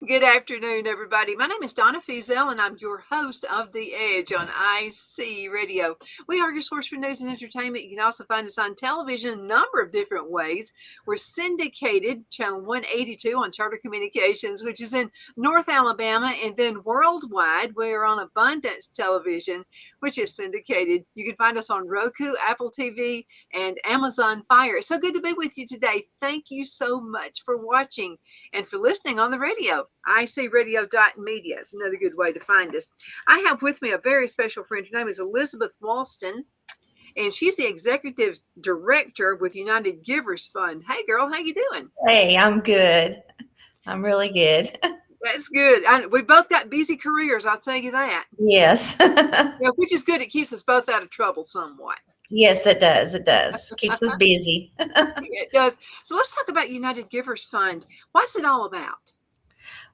Good afternoon, everybody. My name is Donna Feazell, and I'm your host of The Edge on IC Radio. We are your source for news and entertainment. You can also find us on television a number of different ways. We're syndicated, channel 182 on Charter Communications, which is in North Alabama, and then worldwide, we are on Abundance Television, which is syndicated. You can find us on Roku, Apple TV, and Amazon Fire. It's so good to be with you today. Thank you so much for watching and for listening on the radio. icradio.media is another good way to find us. I have with me a very special friend. Her name is Elizabeth Walston, and she's the executive director with United Givers Fund. Hey, girl, how you doing? Hey, I'm good. I'm really good. That's good. We both got busy careers, I'll tell you that. Yes. Which is good. It keeps us both out of trouble somewhat. Yes, it does. It does. Keeps us busy. It does. So let's talk about United Givers Fund. What's it all about?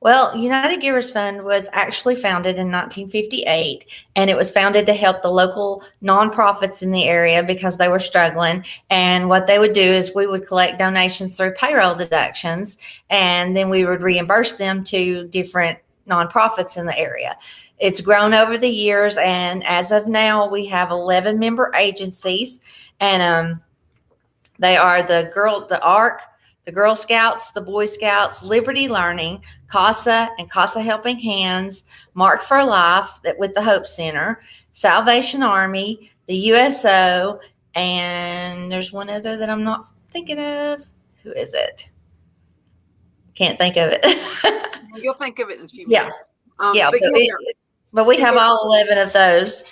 Well, United Givers Fund was actually founded in 1958, and it was founded to help the local nonprofits in the area because they were struggling. And what they would do is we would collect donations through payroll deductions, and then we would reimburse them to different nonprofits in the area. It's grown over the years, and as of now, we have 11 member agencies, and they are the ARC, the Girl Scouts, the Boy Scouts, Liberty Learning, CASA and CASA Helping Hands, Marked for Life with the Hope Center, Salvation Army, the USO, and there's one other that I'm not thinking of. Who is it? Can't think of it. You'll think of it in a few minutes. But we have all 11 of those.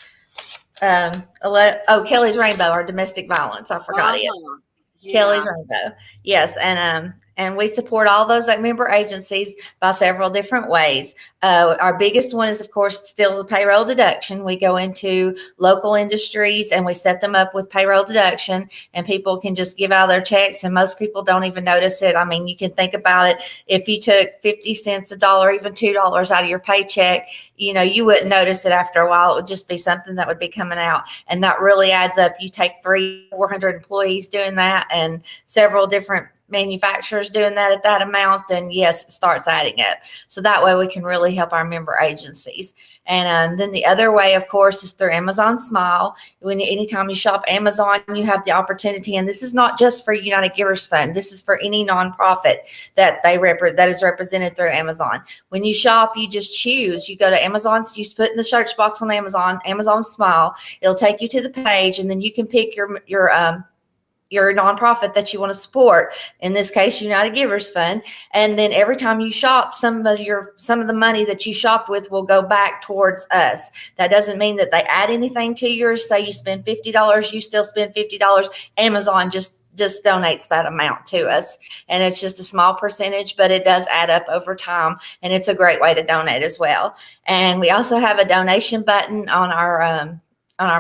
Kelly's Rainbow, our domestic violence. I forgot it. Yeah. Kelly's Rainbow. Yes. And we support all those member agencies by several different ways. Our biggest one is, of course, still the payroll deduction. We go into local industries and we set them up with payroll deduction, and people can just give out their checks, and most people don't even notice it. I mean, you can think about it. If you took 50 cents, $1, even $2 out of your paycheck, you wouldn't notice it after a while. It would just be something that would be coming out. And that really adds up. You take 300-400 employees doing that and several different manufacturers doing that at that amount, then yes, it starts adding up. So that way we can really help our member agencies. And then the other way, of course, is through Amazon Smile. Anytime you shop Amazon, you have the opportunity, and this is not just for United Givers Fund. This is for any nonprofit that is represented through Amazon. When you shop, you just choose. You go to Amazon, you just put in the search box on Amazon Smile. It'll take you to the page, and then you can pick your nonprofit that you want to support, in this case United Givers Fund, and then every time you shop, some of the money that you shopped with will go back towards us. That doesn't mean that they add anything to yours. Say you spend $50, you still spend $50. Amazon just donates that amount to us, and it's just a small percentage, but it does add up over time, and it's a great way to donate as well. And we also have a donation button on our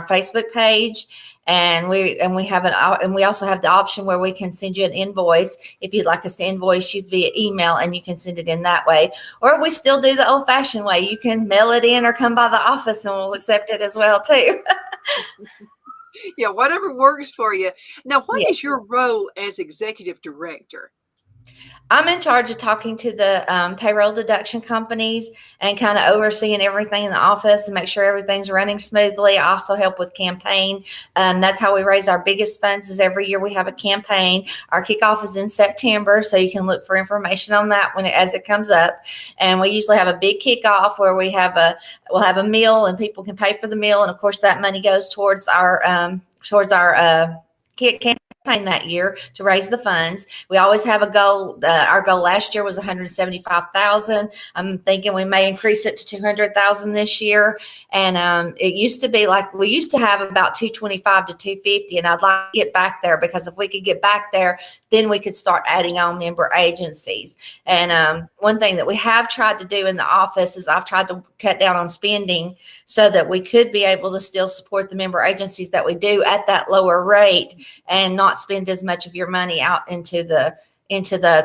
Facebook page. And we also have the option where we can send you an invoice if you'd like us to invoice you via email, and you can send it in that way. Or we still do the old-fashioned way. You can mail it in or come by the office, and we'll accept it as well too. Yeah, whatever works for you. Now, what is your role as executive director? I'm in charge of talking to the payroll deduction companies and kind of overseeing everything in the office and make sure everything's running smoothly. I also help with campaign. That's how we raise our biggest funds, is every year we have a campaign. Our kickoff is in September, so you can look for information on that as it comes up. And we usually have a big kickoff where we'll have a meal, and people can pay for the meal. And of course, that money goes towards our campaign that year to raise the funds. We always have a goal. Our goal last year was $175,000. I'm thinking we may increase it to $200,000 this year. And it used to be like we used to have about $225 to $250, and I'd like to get back there, because if we could get back there, then we could start adding on member agencies. And one thing that we have tried to do in the office is I've tried to cut down on spending so that we could be able to still support the member agencies that we do at that lower rate, and not spend as much of your money out into the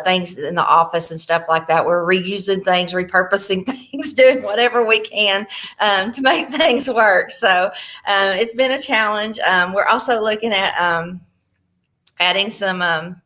things in the office and stuff like that. We're reusing things, repurposing things, doing whatever we can to make things work. So it's been a challenge. We're also looking at adding some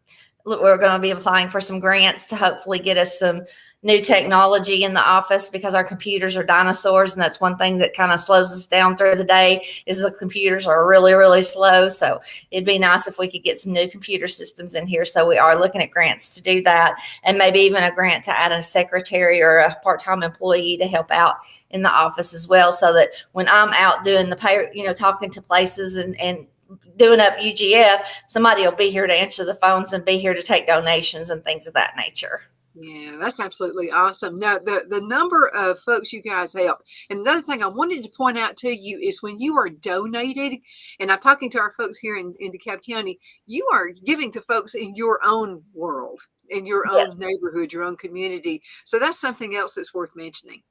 we're going to be applying for some grants to hopefully get us some new technology in the office, because our computers are dinosaurs, and that's one thing that kind of slows us down through the day is the computers are really, really slow. So it'd be nice if we could get some new computer systems in here. So we are looking at grants to do that, and maybe even a grant to add a secretary or a part-time employee to help out in the office as well, so that when I'm out doing the pay, talking to places and doing up UGF, somebody will be here to answer the phones and be here to take donations and things of that nature. Yeah, that's absolutely awesome. Now, the number of folks you guys help, and another thing I wanted to point out to you is when you are donated, and I'm talking to our folks here in DeKalb County, you are giving to folks in your own world, in your own neighborhood, your own community. So that's something else that's worth mentioning.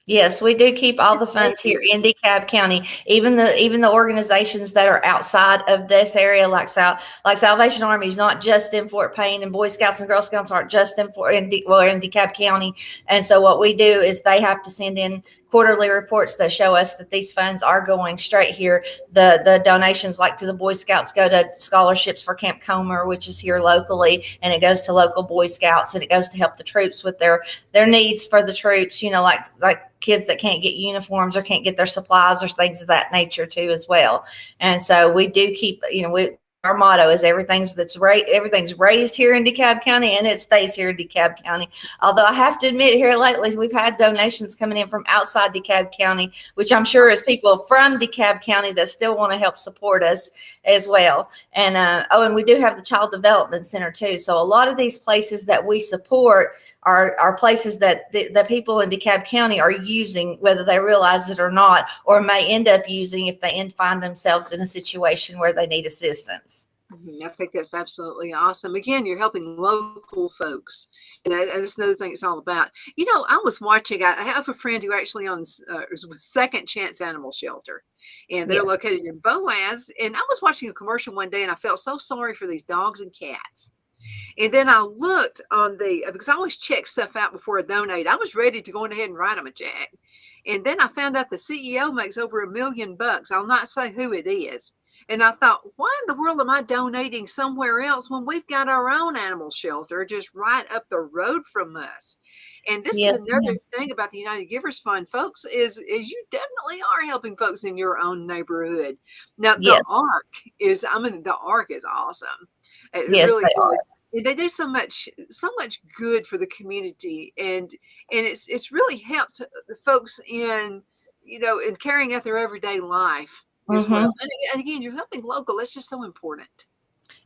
Yes, we do keep all the funds here in DeKalb County. Even the organizations that are outside of this area, like Salvation Army, is not just in Fort Payne, and Boy Scouts and Girl Scouts aren't just in DeKalb County. And so what we do is they have to send in quarterly reports that show us that these funds are going straight here. The donations, like to the Boy Scouts, go to scholarships for Camp Comer, which is here locally, and it goes to local Boy Scouts, and it goes to help the troops with their needs for the troops, like kids that can't get uniforms or can't get their supplies or things of that nature too as well. And so we do keep, our motto is everything's raised here in DeKalb County, and it stays here in DeKalb County. Although I have to admit, here lately we've had donations coming in from outside DeKalb County, which I'm sure is people from DeKalb County that still want to help support us as well. And and we do have the Child Development Center too. So a lot of these places that we support are places that the people in DeKalb County are using, whether they realize it or not, or may end up using if they find themselves in a situation where they need assistance. I think that's absolutely awesome. Again, you're helping local folks, and that's another thing it's all about. I was watching. I have a friend who actually owns with Second Chance Animal Shelter, and they're located in Boaz. And I was watching a commercial one day, and I felt so sorry for these dogs and cats. And then I looked on because I always check stuff out before I donate. I was ready to go ahead and write them a check. And then I found out the CEO makes over $1 million. I'll not say who it is. And I thought, why in the world am I donating somewhere else when we've got our own animal shelter just right up the road from us? And this is another thing about the United Givers Fund, folks, is you definitely are helping folks in your own neighborhood. Now, the ARC is awesome. It really is. They do so much good for the community, and it's really helped the folks in carrying out their everyday life as well. And again, you're helping local. That's just so important.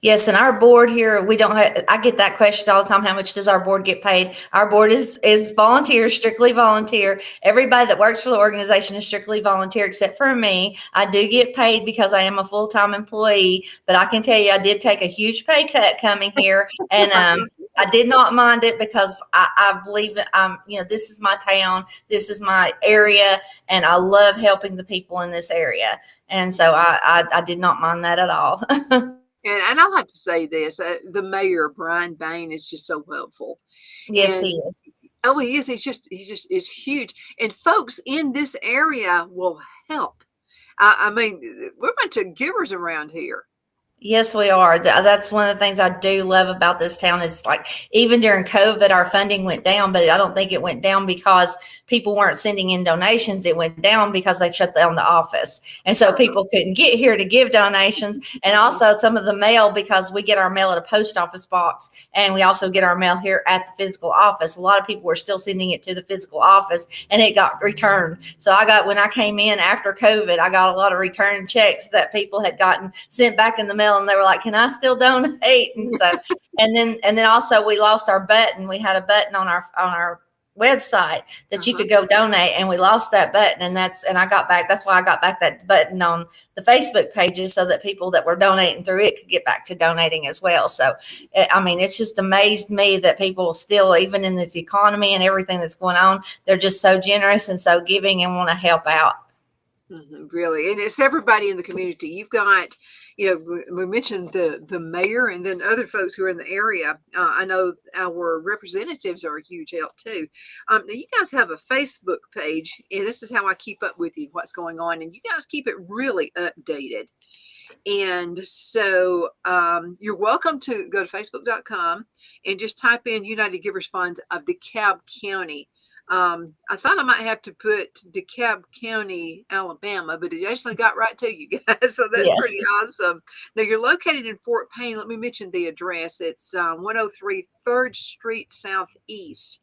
Yes, and our board here, we don't have, I get that question all the time. How much does our board get paid? Our board is volunteer, strictly volunteer. Everybody that works for the organization is strictly volunteer, except for me. I do get paid because I am a full-time employee, but I can tell you I did take a huge pay cut coming here, and I did not mind it because I believe this is my town, this is my area, and I love helping the people in this area. And so I did not mind that at all. And I'll have to say this, the mayor, Brian Bain, is just so helpful. Yes, he is. Oh, he is. He's huge. And folks in this area will help. I mean, we're a bunch of givers around here. Yes, we are. That's one of the things I do love about this town is, like, even during COVID, our funding went down, but I don't think it went down because people weren't sending in donations. It went down because they shut down the office. And so people couldn't get here to give donations. And also some of the mail, because we get our mail at a post office box, and we also get our mail here at the physical office. A lot of people were still sending it to the physical office, and it got returned. So when I came in after COVID, I got a lot of return checks that people had gotten sent back in the mail. And they were like, can I still donate? And so, and then also we lost our button. We had a button on our website that you could go donate, and we lost that button. And I got back. That's why I got back that button on the Facebook pages, so that people that were donating through it could get back to donating as well. So, I mean, it's just amazed me that people still, even in this economy and everything that's going on, they're just so generous and so giving and want to help out. Really. And it's everybody in the community. You've got, we mentioned the mayor, and then other folks who are in the area. I know our representatives are a huge help too. Now you guys have a Facebook page, and this is how I keep up with you, what's going on. And you guys keep it really updated. And so you're welcome to go to facebook.com and just type in United Givers Funds of DeKalb County. I thought I might have to put DeKalb County, Alabama, but it actually got right to you guys. So that's pretty awesome. Now, you're located in Fort Payne. Let me mention the address. It's 103 3rd Street Southeast,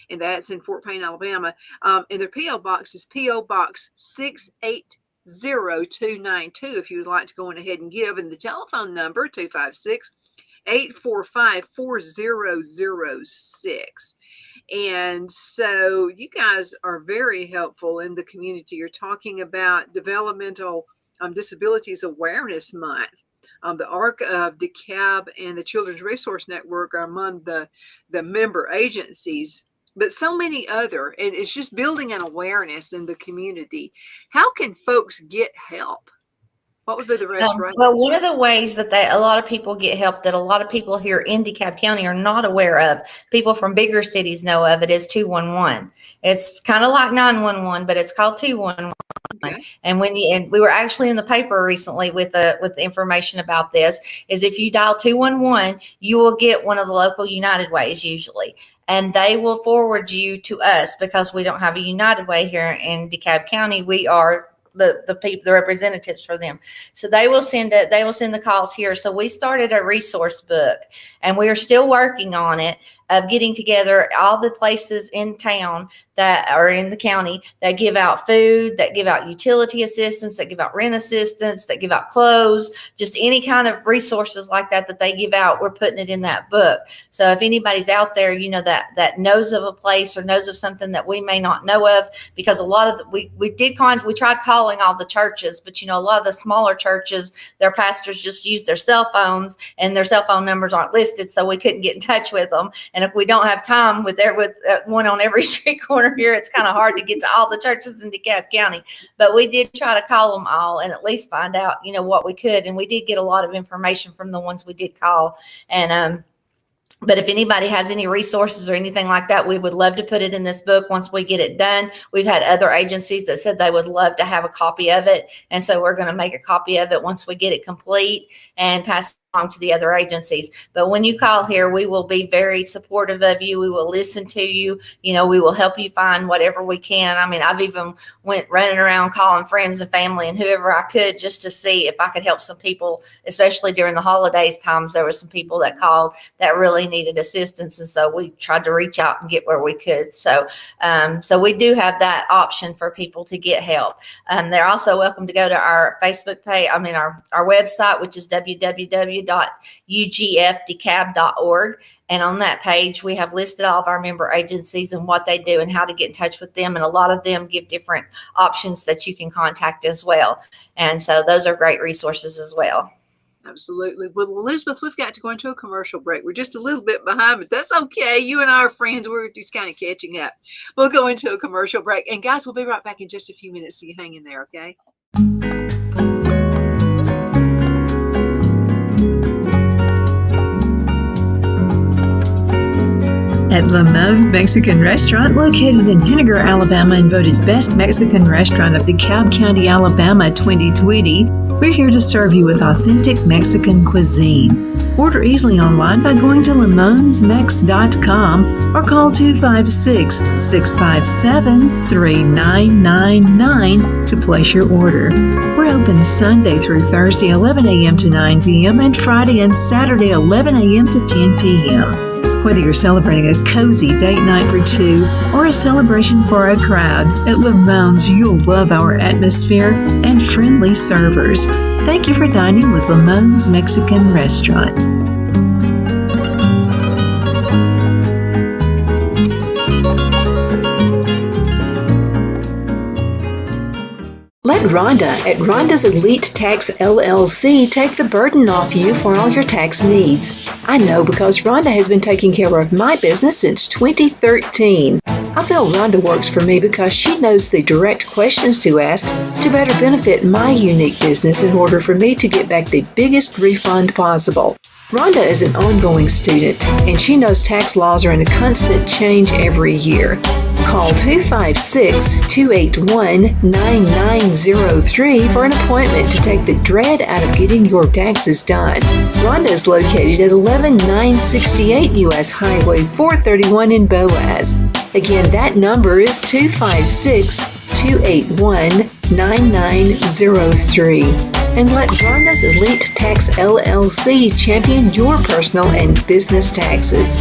and that's in Fort Payne, Alabama. And their P.O. Box is P.O. Box 680-292 if you would like to go on ahead and give. And the telephone number, 256-845-4006. And so you guys are very helpful in the community. You're talking about Developmental Disabilities Awareness Month. The ARC of DeKalb and the Children's Resource Network are among the member agencies, but so many other, and it's just building an awareness in the community. How can folks get help? What would be the rest? Well, one of the ways that a lot of people get help that a lot of people here in DeKalb County are not aware of, people from bigger cities know of it, is 211. It's kind of like 911, but it's called 211. Okay. And we were actually in the paper recently with the information about this, is if you dial 211, you will get one of the local United Ways usually. And they will forward you to us because we don't have a United Way here in DeKalb County. We are the people, the representatives for them. So they will send the calls here. So we started a resource book, and we are still working on it, of getting together all the places in town that are in the county that give out food, that give out utility assistance, that give out rent assistance, that give out clothes, just any kind of resources like that they give out. We're putting it in that book. So if anybody's out there, that knows of a place or knows of something that we may not know of, because a lot of we tried calling all the churches, but a lot of the smaller churches, their pastors just use their cell phones and their cell phone numbers aren't listed, so we couldn't get in touch with them. And if we don't have time with one on every street corner here, it's kind of hard to get to all the churches in DeKalb County. But we did try to call them all and at least find out, what we could. And we did get a lot of information from the ones we did call. And but if anybody has any resources or anything like that, we would love to put it in this book once we get it done. We've had other agencies that said they would love to have a copy of it. And so we're going to make a copy of it once we get it complete and pass it along to the other agencies. But when you call here, we will be very supportive of you. We will listen to you. We will help you find whatever we can. I mean, I've even went running around calling friends and family and whoever I could just to see if I could help some people, especially during the holidays times. There were some people that called that really needed assistance. And so we tried to reach out and get where we could. So we do have that option for people to get help. They're also welcome to go to our Facebook page, our website, which is www.ugfdecab.org. And on that page, we have listed all of our member agencies and what they do and how to get in touch with them. And a lot of them give different options that you can contact as well. And so those are great resources as well. Absolutely. Well, Elizabeth, we've got to go into a commercial break. We're just a little bit behind, but that's okay. You and I are friends. We're just kind of catching up. We'll go into a commercial break. And guys, we'll be right back in just a few minutes. So you hang in there, okay? At Lamone's Mexican Restaurant, located in Henniger, Alabama, and voted Best Mexican Restaurant of DeKalb County, Alabama 2020, we're here to serve you with authentic Mexican cuisine. Order easily online by going to lamonsmex.com or call 256-657-3999 to place your order. We're open Sunday through Thursday, 11 a.m. to 9 p.m. and Friday and Saturday, 11 a.m. to 10 p.m. Whether you're celebrating a cozy date night for two or a celebration for a crowd, at Lamone's you'll love our atmosphere and friendly servers. Thank you for dining with Lamone's Mexican Restaurant. Let Rhonda at Rhonda's Elite Tax LLC take the burden off you for all your tax needs. I know because Rhonda has been taking care of my business since 2013. I feel Rhonda works for me because she knows the direct questions to ask to better benefit my unique business in order for me to get back the biggest refund possible. Rhonda is an ongoing student, and she knows tax laws are in a constant change every year. Call 256-281-9903 for an appointment to take the dread out of getting your taxes done. Rhonda is located at 11968 U.S. Highway 431 in Boaz. Again, that number is 256-281-9903. And let Rhonda's Elite Tax LLC champion your personal and business taxes.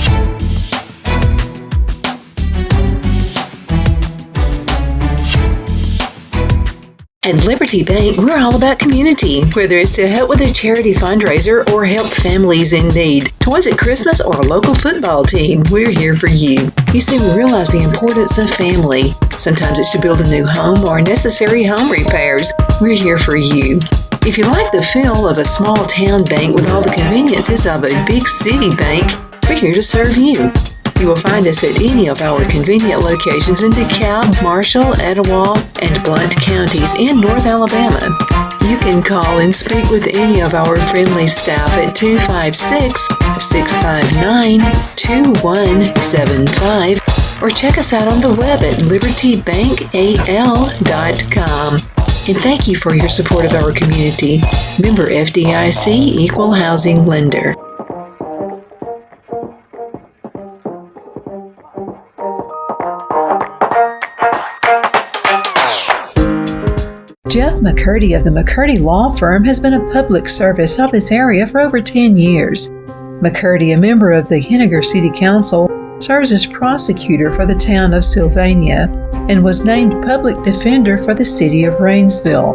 At Liberty Bank, we're all about community, whether it's to help with a charity fundraiser or help families in need. Toys at Christmas or a local football team, we're here for you. You see, we realize the importance of family. Sometimes it's to build a new home or necessary home repairs. We're here for you. If you like the feel of a small town bank with all the conveniences of a big city bank, we're here to serve you. You will find us at any of our convenient locations in DeKalb, Marshall, Etowah, and Blount counties in North Alabama. You can call and speak with any of our friendly staff at 256-659-2175 or check us out on the web at libertybankal.com. And thank you for your support of our community. Member FDIC Equal Housing Lender. Jeff McCurdy of the McCurdy Law Firm has been a public service of this area for over 10 years. McCurdy, a member of the Henniger City Council, serves as prosecutor for the town of Sylvania and was named public defender for the city of Rainsville.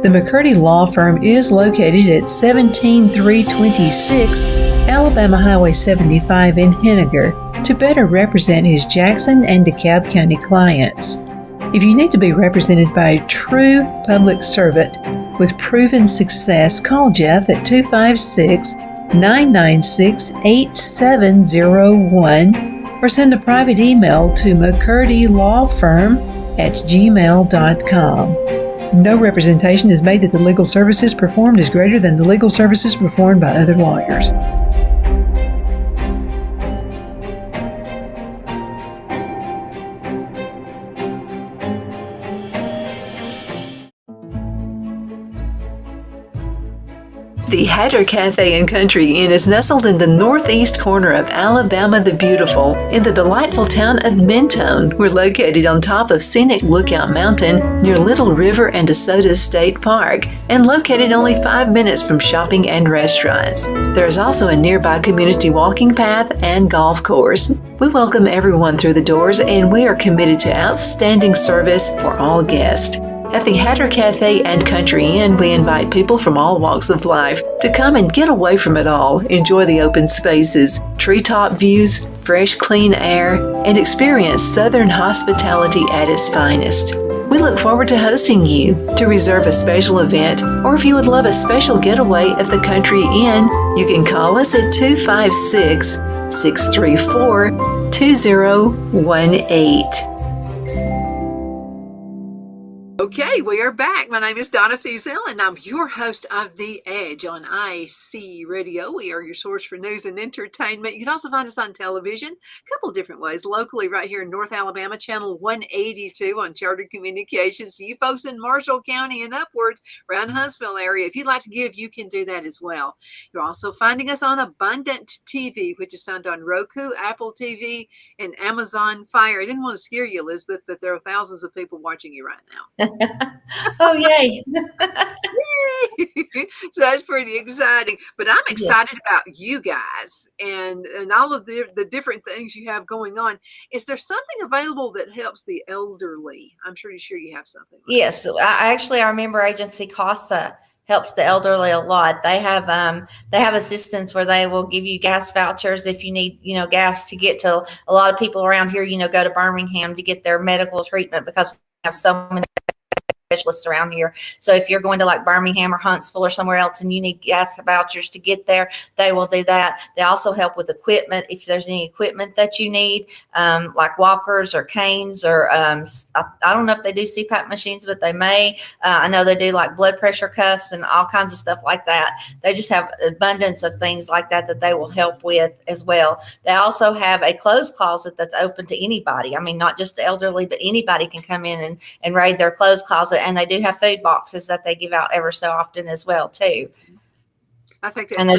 The McCurdy Law Firm is located at 17326 Alabama Highway 75 in Henniger to better represent his Jackson and DeKalb County clients. If you need to be represented by a true public servant with proven success, call Jeff at 256-996-8701 or send a private email to mccurdylawfirm@gmail.com. No representation is made that the legal services performed is greater than the legal services performed by other lawyers. The Hatter Cafe and Country Inn is nestled in the northeast corner of Alabama the Beautiful in the delightful town of Mentone. We're located on top of scenic Lookout Mountain near Little River and DeSoto State Park and located only 5 minutes from shopping and restaurants. There is also a nearby community walking path and golf course. We welcome everyone through the doors and we are committed to outstanding service for all guests. At the Hatter Cafe and Country Inn, we invite people from all walks of life to come and get away from it all, enjoy the open spaces, treetop views, fresh, clean air, and experience Southern hospitality at its finest. We look forward to hosting you. To reserve a special event, or if you would love a special getaway at the Country Inn, you can call us at 256-634-2018. Okay, we are back. My name is Donna Fiesel, and I'm your host of The Edge on IC Radio. We are your source for news and entertainment. You can also find us on television a couple of different ways. Locally, right here in North Alabama, channel 182 on Charter Communications. You folks in Marshall County and upwards around Huntsville area, if you'd like to give, you can do that as well. You're also finding us on Abundant TV, which is found on Roku, Apple TV, and Amazon Fire. I didn't want to scare you, Elizabeth, but there are thousands of people watching you right now. Oh, yay. So that's pretty exciting. But I'm excited about you guys and all of the different things you have going on. Is there something available that helps the elderly? I'm sure you have something. Like yes. Our member agency, CASA, helps the elderly a lot. They have assistance where they will give you gas vouchers if you need, gas to get to. A lot of people around here, go to Birmingham to get their medical treatment because we have so many specialists around here. So if you're going to like Birmingham or Huntsville or somewhere else and you need gas vouchers to get there, they will do that. They also help with equipment. If there's any equipment that you need, like walkers or canes, or I don't know if they do CPAP machines, but they may. I know they do like blood pressure cuffs and all kinds of stuff like that. They just have abundance of things like that they will help with as well. They also have a clothes closet that's open to anybody. I mean, not just the elderly, but anybody can come in and raid their clothes closet. And they do have food boxes that they give out ever so often as well too. I think and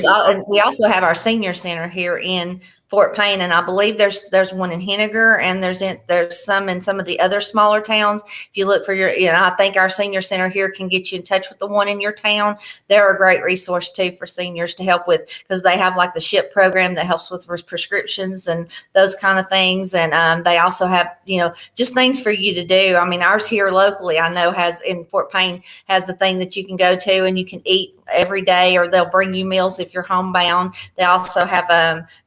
we also have our senior center here in Fort Payne, and I believe there's one in Henniger, and there's some in some of the other smaller towns. If you look for I think our senior center here can get you in touch with the one in your town. They're a great resource too for seniors to help with, because they have like the SHIP program that helps with prescriptions and those kind of things. And they also have, just things for you to do. I mean, ours here locally, I know in Fort Payne has the thing that you can go to and you can eat every day, or they'll bring you meals if you're homebound. They also have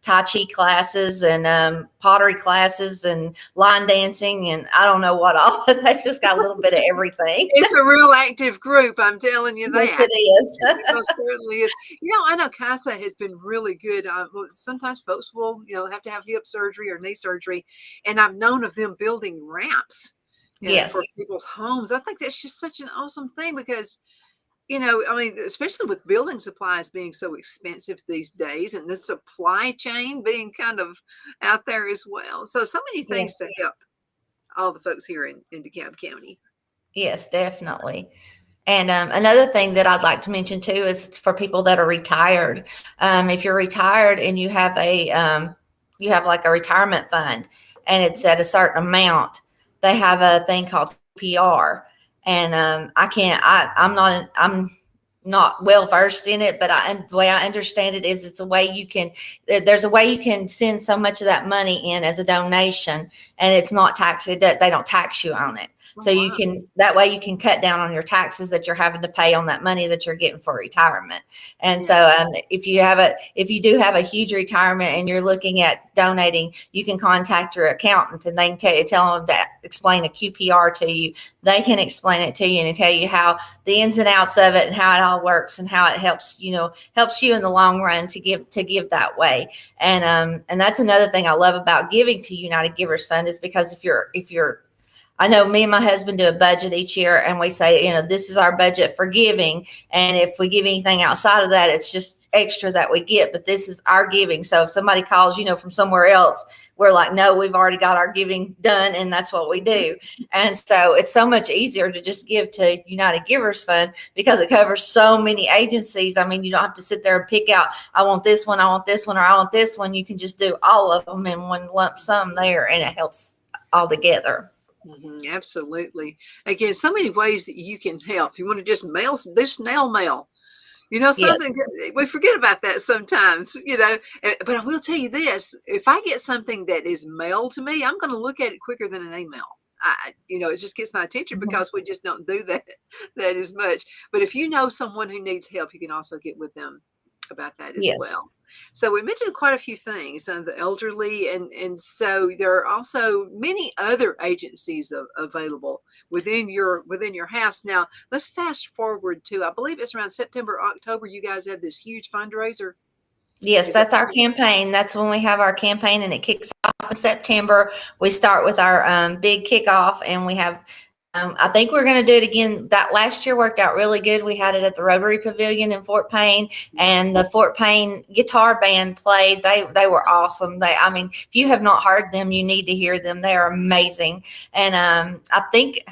Tai Chi classes and pottery classes and line dancing, and I don't know what all, but they've just got a little bit of everything. It's a real active group, I'm telling you that. Yes, it is. It certainly is. I know CASA has been really good. Sometimes folks will, have to have hip surgery or knee surgery, and I've known of them building ramps for people's homes. I think that's just such an awesome thing, because especially with building supplies being so expensive these days, and the supply chain being kind of out there as well. So many things to help all the folks here in DeKalb County. Yes, definitely. And another thing that I'd like to mention too is for people that are retired. If you're retired and you have like a retirement fund and it's at a certain amount, they have a thing called PR. And I'm not well versed in it, but the way I understand it is there's a way you can send so much of that money in as a donation, and it's not taxed. They don't tax you on it. So that way you can cut down on your taxes that you're having to pay on that money that you're getting for retirement. And so if you do have a huge retirement and you're looking at donating, you can contact your accountant and they can tell them to explain a QPR to you. They can explain it to you and tell you how the ins and outs of it and how it all works and how it helps you in the long run to give that way. And that's another thing I love about giving to United Givers Fund, is because if you're I know me and my husband do a budget each year, and we say, this is our budget for giving. And if we give anything outside of that, it's just extra that we get, but this is our giving. So if somebody calls, from somewhere else, we're like, no, we've already got our giving done, and that's what we do. And so it's so much easier to just give to United Givers Fund because it covers so many agencies. I mean, you don't have to sit there and pick out, I want this one, I want this one, or I want this one. You can just do all of them in one lump sum there, and it helps all together. Mm-hmm, absolutely. Again, so many ways that you can help. You want to just do snail mail. Something, we forget about that sometimes, but I will tell you this, if I get something that is mailed to me, I'm going to look at it quicker than an email. It just gets my attention because we just don't do that as much. But if you know someone who needs help, you can also get with them about that as well. So we mentioned quite a few things, the elderly, and so there are also many other agencies available within your house. Now let's fast forward to, I believe it's around September, October. You guys had this huge fundraiser. Yes, that's our campaign. That's when we have our campaign, and it kicks off in September. We start with our big kickoff, and we have. I think we're going to do it again. That last year worked out really good. We had it at the Rotary Pavilion in Fort Payne, and the Fort Payne guitar band played. They were awesome. If you have not heard them, you need to hear them. They are amazing. And I think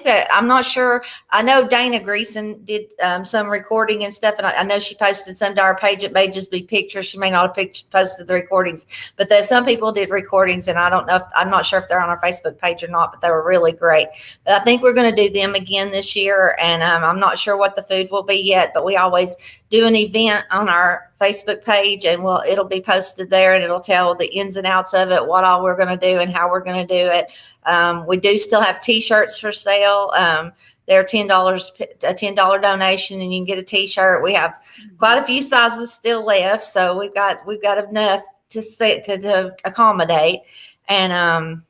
that, I'm not sure. I know Dana Greason did some recording and stuff, and I know she posted some to our page. It may just be pictures. She may not have posted the recordings, but some people did recordings, and I don't know I'm not sure if they're on our Facebook page or not, but they were really great. But I think we're going to do them again this year, and I'm not sure what the food will be yet, but we always do an event on our Facebook page, and it'll be posted there, and it'll tell the ins and outs of it, what all we're going to do and how we're going to do it. We do still have T-shirts for sale. They're $10, a $10 donation, and you can get a T-shirt. We have quite a few sizes still left, so we've got enough to accommodate. And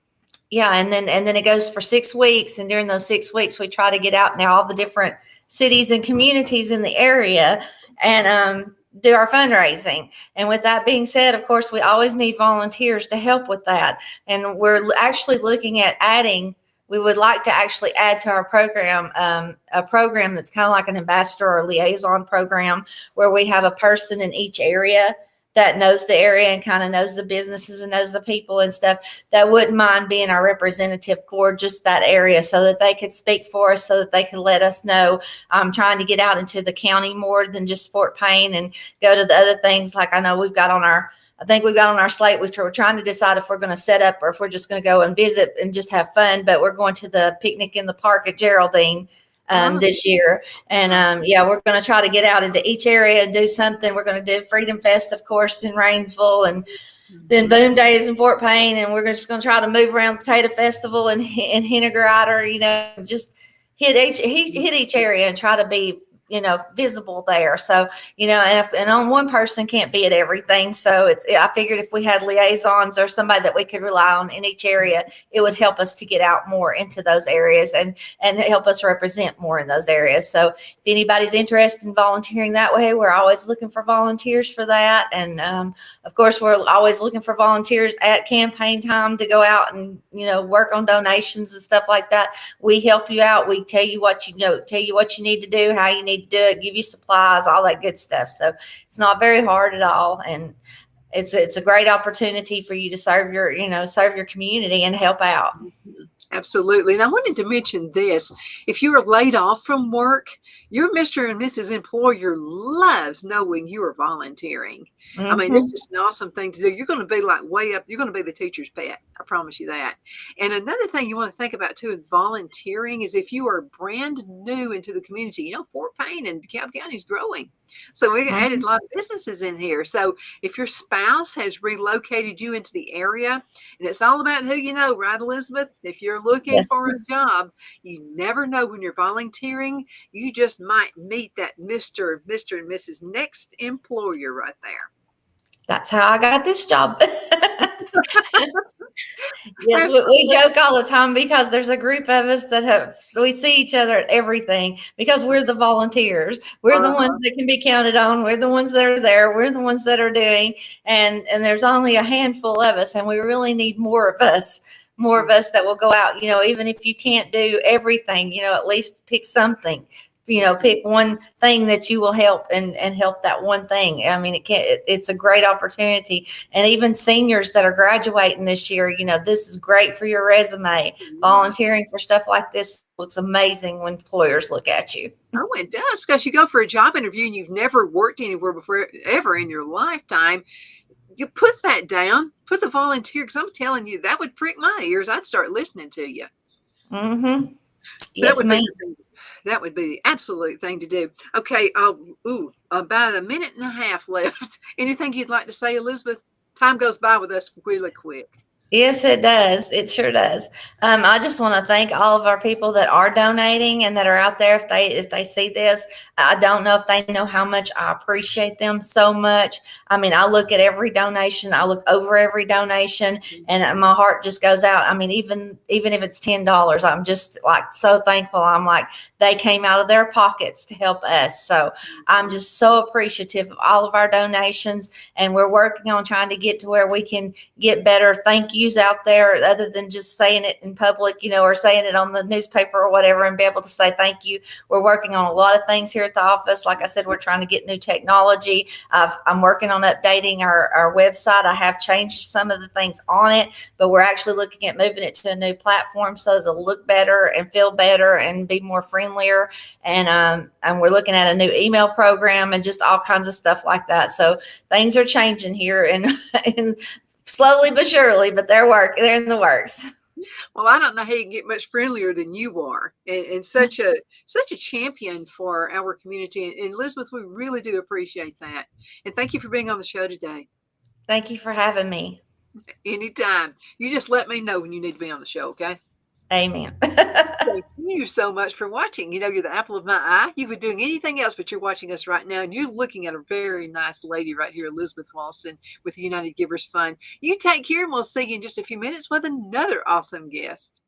Yeah, and then it goes for 6 weeks, and during those 6 weeks, we try to get out in all the different cities and communities in the area and do our fundraising. And with that being said, of course, we always need volunteers to help with that. And we're actually looking at adding. We would like to actually add to our program a program that's kind of like an ambassador or liaison program, where we have a person in each area that knows the area and kind of knows the businesses and knows the people and stuff, that wouldn't mind being our representative for just that area, so that they could speak for us, so that they could let us know. I'm trying to get out into the county more than just Fort Payne and go to the other things. Like I think we've got on our slate, which we're trying to decide if we're going to set up or if we're just going to go and visit and just have fun. But we're going to the picnic in the park at Geraldine this year. And we're going to try to get out into each area and do something. We're going to do Freedom Fest, of course, in Rainsville, and then Boom Days in Fort Payne. And we're just going to try to move around Potato Festival and Henniger, just hit each area and try to be visible there. So, and on one person can't be at everything. So I figured if we had liaisons or somebody that we could rely on in each area, it would help us to get out more into those areas and help us represent more in those areas. So if anybody's interested in volunteering that way, we're always looking for volunteers for that. And of course, we're always looking for volunteers at campaign time to go out and, work on donations and stuff like that. We help you out. We tell you what you need to do, how you need to do it, give you supplies, all that good stuff. So it's not very hard at all, and it's a great opportunity for you to serve your community and help out. Absolutely. And I wanted to mention this. If you are laid off from work, your Mr. and Mrs. Employer loves knowing you are volunteering. Mm-hmm. I mean, it's just an awesome thing to do. You're going to be like way up. You're going to be the teacher's pet. I promise you that. And another thing you want to think about too with volunteering is if you are brand new into the community, Fort Payne and DeKalb County is growing. So we added a lot of businesses in here. So if your spouse has relocated you into the area, and it's all about who you know, right, Elizabeth? If you're looking for a job, you never know when you're volunteering. You just might meet that Mr. and Mrs. next employer right there. That's how I got this job. Yes, we joke all the time because there's a group of us so we see each other at everything because we're the volunteers. We're the ones that can be counted on. We're the ones that are there. We're the ones that are doing, and there's only a handful of us, and we really need more of us that will go out, even if you can't do everything, at least pick something. Pick one thing that you will help and help that one thing. I mean, it's a great opportunity. And even seniors that are graduating this year, this is great for your resume. Volunteering for stuff like this looks amazing when employers look at you. Oh, it does, because you go for a job interview and you've never worked anywhere before ever in your lifetime. You put that down, put the volunteer, because I'm telling you, that would prick my ears. I'd start listening to you. Mm-hmm. Yes, ma'am. That would be the absolute thing to do. Okay. About a minute and a half left. Anything you'd like to say, Elizabeth? Time goes by with us really quick. Yes, it does. It sure does. I just want to thank all of our people that are donating and that are out there. If they see this, I don't know if they know how much I appreciate them so much. I mean, I look at every donation. I look over every donation, and my heart just goes out. I mean, even if it's $10, I'm just like so thankful. I'm like, they came out of their pockets to help us. So I'm just so appreciative of all of our donations, and we're working on trying to get to where we can get better thank yous out there other than just saying it in public, or saying it on the newspaper or whatever, and be able to say thank you. We're working on a lot of things here at the office. Like I said, we're trying to get new technology. I'm working on updating our website. I have changed some of the things on it, but we're actually looking at moving it to a new platform so that it'll look better and feel better and be more friendlier. And we're looking at a new email program and just all kinds of stuff like that. So things are changing here and slowly but surely, but they're in the works. Well, I don't know how you can get much friendlier than you are, and such a champion for our community. And Elizabeth, we really do appreciate that. And thank you for being on the show today. Thank you for having me. Anytime. You just let me know when you need to be on the show, okay? Amen. Thank you. you so much for watching. You know, you're the apple of my eye. You could be doing anything else, but you're watching us right now, and you're looking at a very nice lady right here, Elizabeth Walston with United Givers Fund. You take care, and we'll see you in just a few minutes with another awesome guest.